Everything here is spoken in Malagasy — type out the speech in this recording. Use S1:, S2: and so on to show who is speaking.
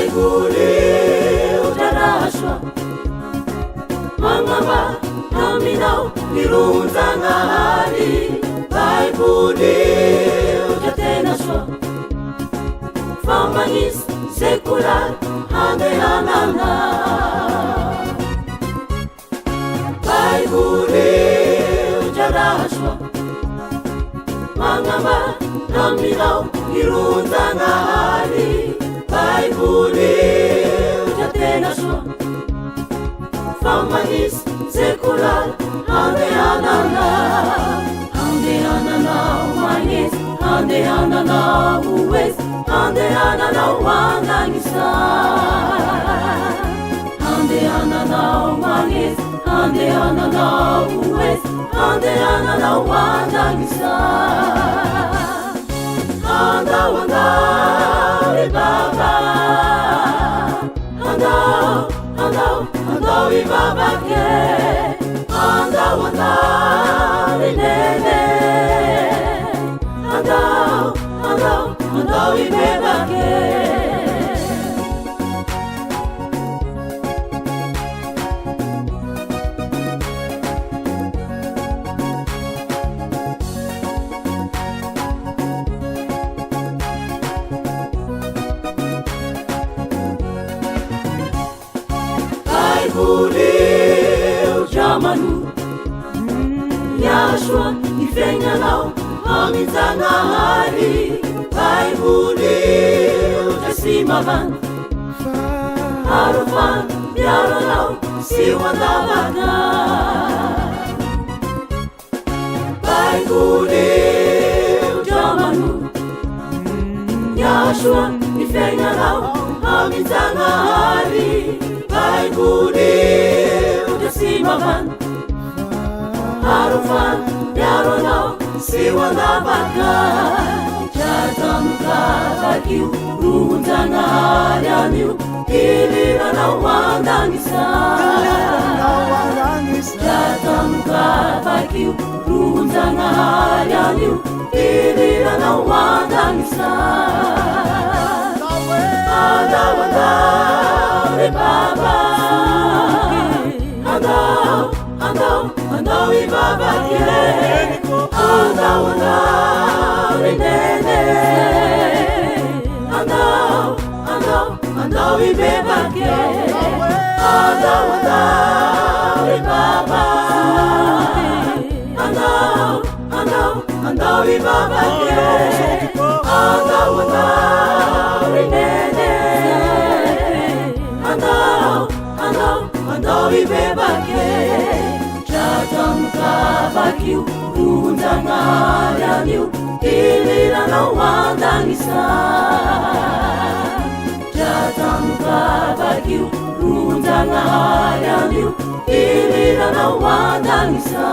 S1: Baibuli utarashwa Mangamba nominau irunzangahari Baibuli utatenashwa Famangis sekular handehanana Baibuli utarashwa Mangamba nominau irunzangahari Baibuli utatenashwa Famangis sekular handehanana Handehanana mangis handehanana uwes Handehanana wandangisa Handehanana mangis handehanana uwes Handehanana wandangisa Handa wandari baba Handa wi baba ke Handa wandari nene Handa wi baba ke Baibuli ujamanu Yashua ifenyanao hamizangahari Baibuli utasimavan Harufan biaranao siwandavaga Baibuli ujamanu Yashua ifenyanao hamizangahari Baibuli utasimavan Harufan biaranao siwandavaga Jatamukavakiu runzangaharianiu Ilirana wandangisa Jatamukavakiu runzangaharianiu Ilirana wandangisa Handa wandari baba Handa wi baba ke Handa wandari nene Handa wi baba ke Handa wandari baba Handa wi baba ke Handa wandari nene Handa wi baba ke Jatamukavakiu runzangaharianiu Ilirana wandangisa Jatamukavakiu runzangaharianiu Ilirana wandangisa